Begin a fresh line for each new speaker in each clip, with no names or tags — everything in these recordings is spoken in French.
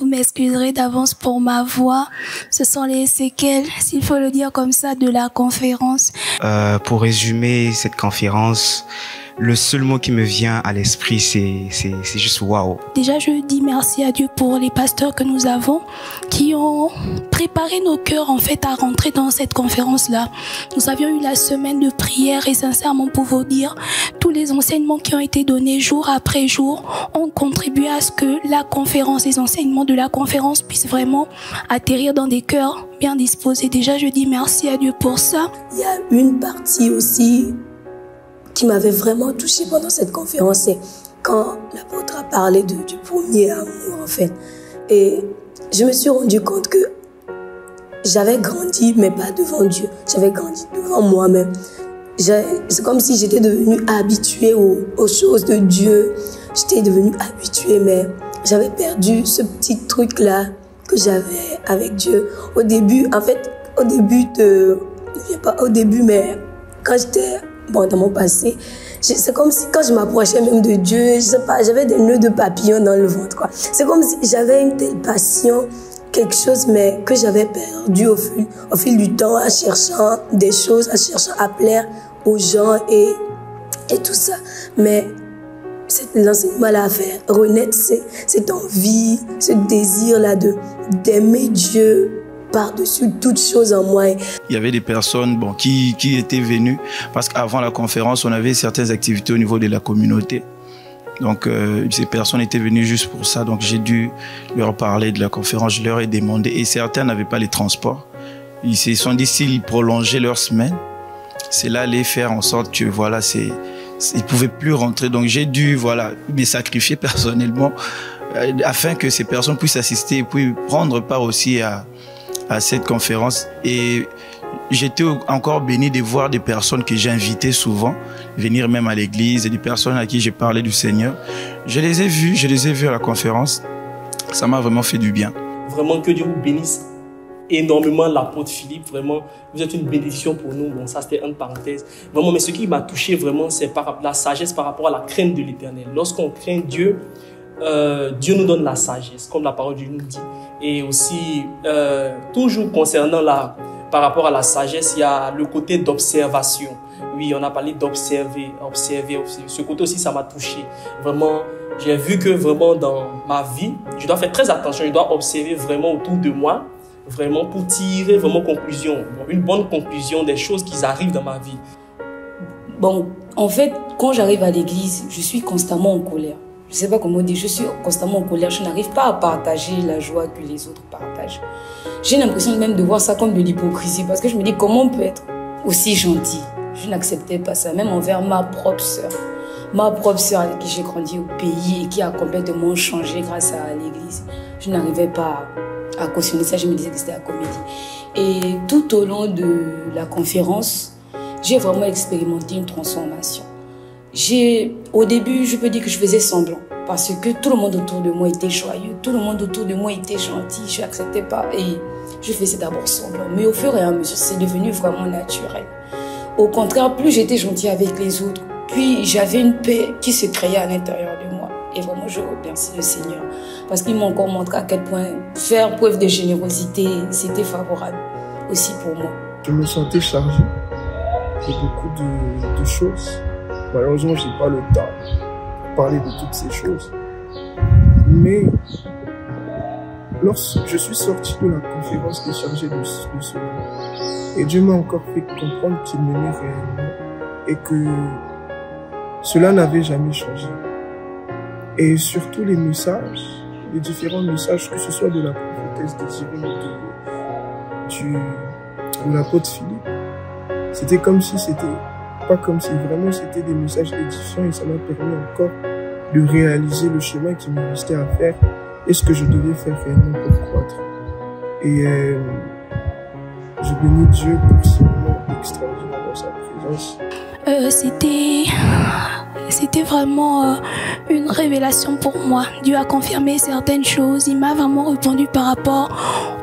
Vous m'excuserez d'avance pour ma voix. Ce sont les séquelles, s'il faut le dire comme ça, de la conférence.
Pour résumer cette conférence, le seul mot qui me vient à l'esprit, c'est juste waouh.
Déjà, je dis merci à Dieu pour les pasteurs que nous avons qui ont préparé nos cœurs en fait à rentrer dans cette conférence-là. Nous avions eu la semaine de prière et sincèrement pour vous dire, tous les enseignements qui ont été donnés jour après jour ont contribué à ce que la conférence, les enseignements de la conférence puissent vraiment atterrir dans des cœurs bien disposés. Déjà, je dis merci à Dieu pour ça.
Il y a une partie aussi qui m'avait vraiment touchée pendant cette conférence, c'est quand l'apôtre a parlé du premier amour, en fait. Et je me suis rendu compte que j'avais grandi, mais pas devant Dieu. J'avais grandi devant moi-même. C'est comme si j'étais devenue habituée aux choses de Dieu. J'étais devenue habituée, mais j'avais perdu ce petit truc-là que j'avais avec Dieu. Au début, en fait, mais quand j'étais dans mon passé, c'est comme si quand je m'approchais même de Dieu, je sais pas, j'avais des nœuds de papillons dans le ventre, quoi. C'est comme si j'avais une telle passion, quelque chose, mais que j'avais perdu au fil du temps, en cherchant des choses, en cherchant à plaire aux gens et tout ça. Mais l'enseignement-là a fait renaître cette envie, ce désir-là d'aimer Dieu par-dessus toute chose en moi.
Il y avait des personnes qui étaient venues parce qu'avant la conférence, on avait certaines activités au niveau de la communauté. Donc, ces personnes étaient venues juste pour ça. Donc, j'ai dû leur parler de la conférence. Je leur ai demandé. Et certains n'avaient pas les transports. Ils se sont dit s'ils prolongeaient leur semaine, cela allait faire en sorte que, voilà, ils ne pouvaient plus rentrer. Donc, j'ai dû, me sacrifier personnellement afin que ces personnes puissent assister et puis prendre part aussi à cette conférence. Et j'étais encore béni de voir des personnes que j'ai invitées souvent venir même à l'église et des personnes à qui j'ai parlé du Seigneur. Je les ai vus à la conférence. Ça m'a vraiment fait du bien.
Vraiment que Dieu vous bénisse énormément, l'apôtre Philippe. Vraiment, vous êtes une bénédiction pour nous. Bon, ça c'était une parenthèse. Vraiment, mais ce qui m'a touché vraiment, c'est la sagesse par rapport à la crainte de l'Éternel. Lorsqu'on craint Dieu, Dieu nous donne la sagesse, comme la parole de Dieu nous dit. Et aussi, toujours concernant par rapport à la sagesse, il y a le côté d'observation. Oui, on a parlé d'observer. Ce côté aussi, ça m'a touché. Vraiment, j'ai vu que vraiment dans ma vie, je dois faire très attention. Je dois observer vraiment autour de moi, vraiment pour tirer vraiment conclusion. Une bonne conclusion des choses qui arrivent dans ma vie.
Bon, en fait, quand j'arrive à l'église, je suis constamment en colère. Je ne sais pas comment dire, je suis constamment en colère. Je n'arrive pas à partager la joie que les autres partagent. J'ai l'impression même de voir ça comme de l'hypocrisie parce que je me dis comment on peut être aussi gentil. Je n'acceptais pas ça, même envers ma propre sœur. Ma propre sœur avec qui j'ai grandi au pays et qui a complètement changé grâce à l'église. Je n'arrivais pas à cautionner ça, je me disais que c'était la comédie. Et tout au long de la conférence, j'ai vraiment expérimenté une transformation. Au début, je peux dire que je faisais semblant parce que tout le monde autour de moi était joyeux, tout le monde autour de moi était gentil, je n'acceptais pas et je faisais d'abord semblant. Mais au fur et à mesure, c'est devenu vraiment naturel. Au contraire, plus j'étais gentille avec les autres, puis j'avais une paix qui se créait à l'intérieur de moi. Et vraiment, je remercie le Seigneur parce qu'il m'a encore montré à quel point faire preuve de générosité, c'était favorable aussi pour moi.
Je me sentais chargé de beaucoup de choses. Malheureusement, je n'ai pas le temps de parler de toutes ces choses. Mais lorsque je suis sorti de la conférence déchargé de cela, et Dieu m'a encore fait comprendre qu'il m'aimait réellement et que cela n'avait jamais changé. Et surtout les messages, les différents messages, que ce soit de la prophétesse Désirée ou de l'apôtre Philippe, c'était comme si vraiment c'était des messages édifiants et ça m'a permis encore de réaliser le chemin qui me restait à faire et ce que je devais faire réellement pour croître. Et je bénis Dieu pour ce moment extraordinaire dans sa présence.
C'était vraiment une révélation pour moi. Dieu a confirmé certaines choses. Il m'a vraiment répondu par rapport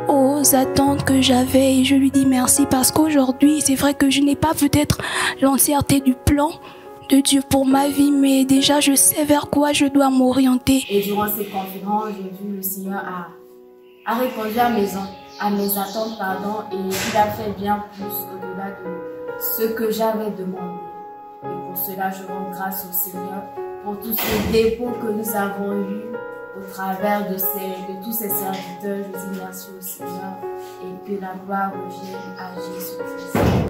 aux attentes que j'avais et je lui dis merci parce qu'aujourd'hui, c'est vrai que je n'ai pas peut-être l'entièreté du plan de Dieu pour ma vie, mais déjà je sais vers quoi je dois m'orienter.
Et durant ces conférences, j'ai vu le Seigneur a a répondu à mes attentes, pardon, et il a fait bien plus au-delà de ce que j'avais demandé. Et pour cela, je rends grâce au Seigneur pour tous ces dépôts que nous avons eus au travers de tous ces serviteurs. Je dis merci au Seigneur et que la gloire revienne à Jésus-Christ.